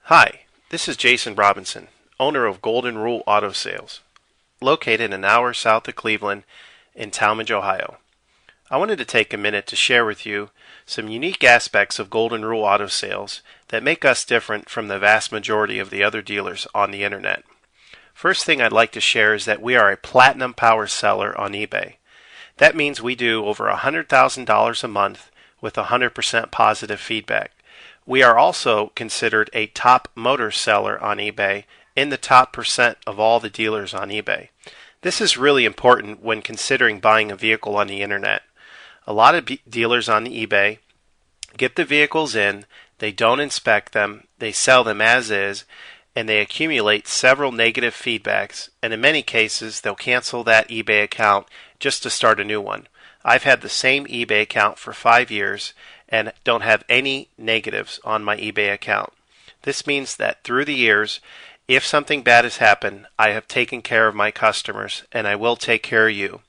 Hi, this is Jason Robinson, owner of Golden Rule Auto Sales, located an hour south of Cleveland in Tallmadge, Ohio. I wanted to take a minute to share with you some unique aspects of Golden Rule Auto Sales that make us different from the vast majority of the other dealers on the internet. First thing I'd like to share is that we are a platinum power seller on eBay. That means we do over $100,000 a month with 100% positive feedback. We are also considered a top motor seller on eBay in the top percent of all the dealers on eBay. This is really important when considering buying a vehicle on the internet. A lot of dealers on eBay get the vehicles in, they don't inspect them, they sell them as is, and they accumulate several negative feedbacks, and in many cases they'll cancel that eBay account just to start a new one. I've had the same eBay account for 5 years and don't have any negatives on my eBay account. This means that through the years, if something bad has happened, I have taken care of my customers and I will take care of you.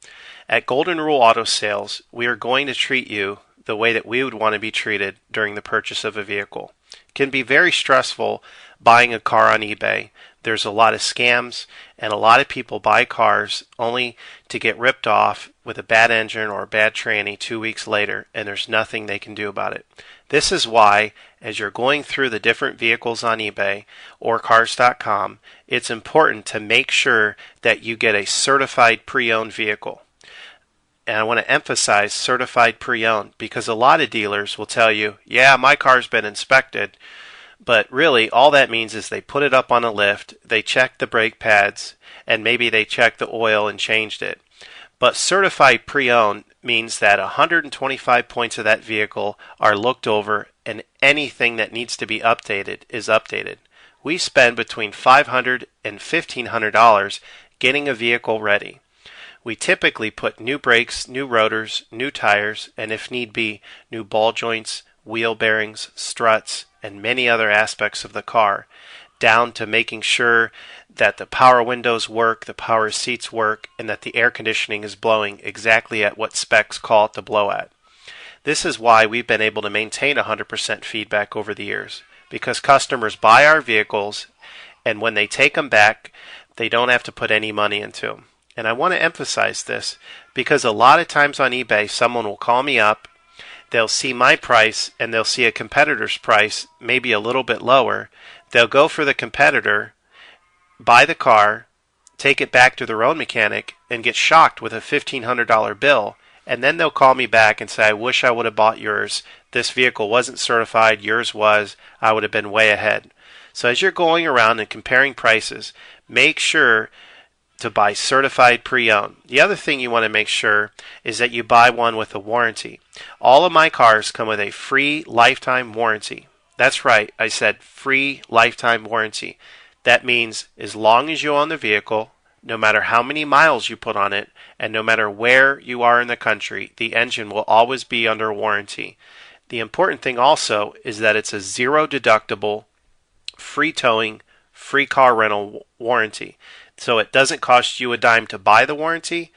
At Golden Rule Auto Sales, we are going to treat you the way that we would want to be treated during the purchase of a vehicle. It can be very stressful buying a car on eBay. There's a lot of scams, and a lot of people buy cars only to get ripped off with a bad engine or a bad tranny 2 weeks later, and there's nothing they can do about it. This is why, as you're going through the different vehicles on eBay or cars.com, it's important to make sure that you get a certified pre-owned vehicle. And I want to emphasize certified pre-owned because a lot of dealers will tell you, yeah, my car's been inspected. But really, all that means is they put it up on a lift, they check the brake pads, and maybe they check the oil and changed it. But certified pre-owned means that 125 points of that vehicle are looked over and anything that needs to be updated is updated. We spend between $500 and $1,500 getting a vehicle ready. We typically put new brakes, new rotors, new tires, and if need be, new ball joints, wheel bearings, struts, and many other aspects of the car, down to making sure that the power windows work, the power seats work, and that the air conditioning is blowing exactly at what specs call it to blow at. This is why we've been able to maintain 100% feedback over the years, because customers buy our vehicles, and when they take them back, they don't have to put any money into them. And I want to emphasize this, because a lot of times on eBay, someone will call me up, they'll see my price and they'll see a competitor's price, maybe a little bit lower. They'll go for the competitor, buy the car, take it back to their own mechanic, and get shocked with a $1,500 bill. And then they'll call me back and say, I wish I would have bought yours. This vehicle wasn't certified. Yours was. I would have been way ahead. So as you're going around and comparing prices, make sure to buy certified pre-owned. The other thing you want to make sure is that you buy one with a warranty. All of my cars come with a free lifetime warranty. That's right, I said free lifetime warranty. That means as long as you own the vehicle, no matter how many miles you put on it, and no matter where you are in the country, the engine will always be under warranty. The important thing also is that it's a zero deductible, free towing, free car rental warranty. So it doesn't cost you a dime to buy the warranty,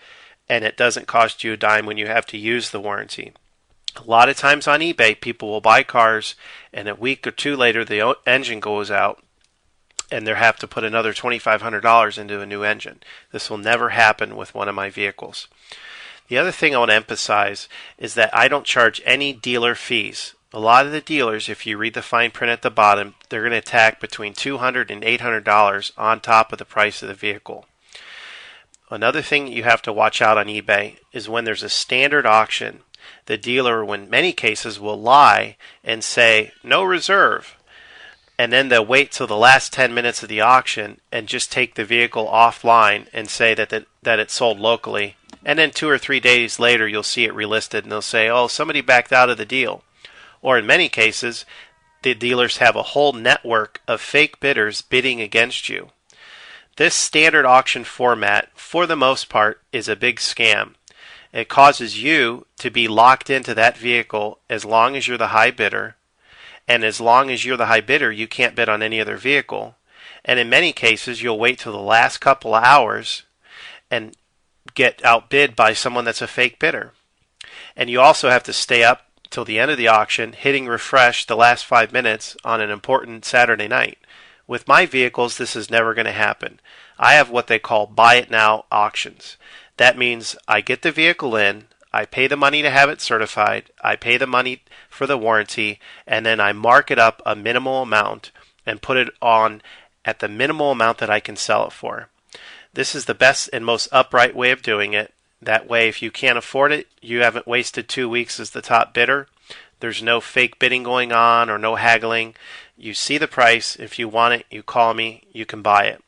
and it doesn't cost you a dime when you have to use the warranty. A lot of times on eBay, people will buy cars, and a week or two later, the engine goes out, and they have to put another $2,500 into a new engine. This will never happen with one of my vehicles. The other thing I want to emphasize is that I don't charge any dealer fees. A lot of the dealers, if you read the fine print at the bottom, they're going to tack between $200 and $800 on top of the price of the vehicle. Another thing you have to watch out on eBay is when there's a standard auction, the dealer, in many cases, will lie and say, no reserve. And then they'll wait till the last 10 minutes of the auction and just take the vehicle offline and say that it's sold locally. And then 2 or 3 days later, you'll see it relisted and they'll say, oh, somebody backed out of the deal. Or in many cases, the dealers have a whole network of fake bidders bidding against you. This standard auction format, for the most part, is a big scam. It causes you to be locked into that vehicle as long as you're the high bidder. And as long as you're the high bidder, you can't bid on any other vehicle. And in many cases, you'll wait till the last couple of hours and get outbid by someone that's a fake bidder. And you also have to stay up till the end of the auction, hitting refresh the last 5 minutes on an important Saturday night. With my vehicles, this is never going to happen. I have what they call buy it now auctions. That means I get the vehicle in, I pay the money to have it certified, I pay the money for the warranty, and then I mark it up a minimal amount and put it on at the minimal amount that I can sell it for. This is the best and most upright way of doing it. That way, if you can't afford it, you haven't wasted 2 weeks as the top bidder. There's no fake bidding going on or no haggling. You see the price. If you want it, you call me. You can buy it.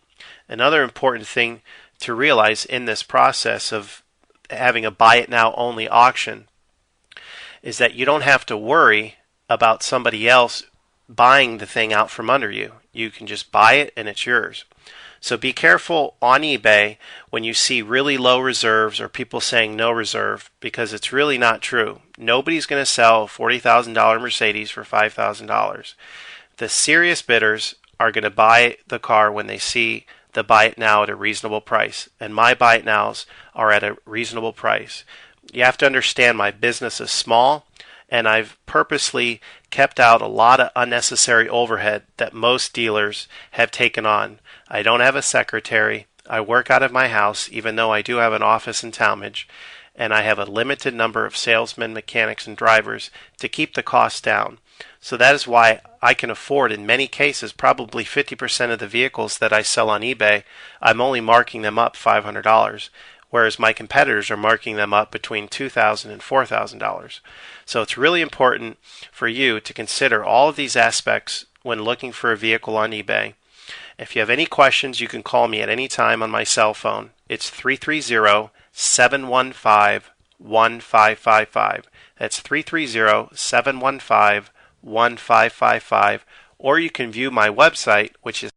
Another important thing to realize in this process of having a buy it now only auction is that you don't have to worry about somebody else buying the thing out from under you. You can just buy it and it's yours. So be careful on eBay when you see really low reserves or people saying no reserve, because it's really not true. Nobody's going to sell a $40,000 Mercedes for $5,000. The serious bidders are going to buy the car when they see the buy it now at a reasonable price, and my buy it nows are at a reasonable price. You have to understand my business is small, and I've purposely kept out a lot of unnecessary overhead that most dealers have taken on. I don't have a secretary. I work out of my house, even though I do have an office in Tallmadge, and I have a limited number of salesmen, mechanics, and drivers to keep the costs down. So that is why I can afford, in many cases, probably 50% of the vehicles that I sell on eBay, I'm only marking them up $500, whereas my competitors are marking them up between $2,000 and $4,000. So it's really important for you to consider all of these aspects when looking for a vehicle on eBay. If you have any questions, you can call me at any time on my cell phone. It's 330-715-1555. That's 330-715-1555. Or you can view my website, which is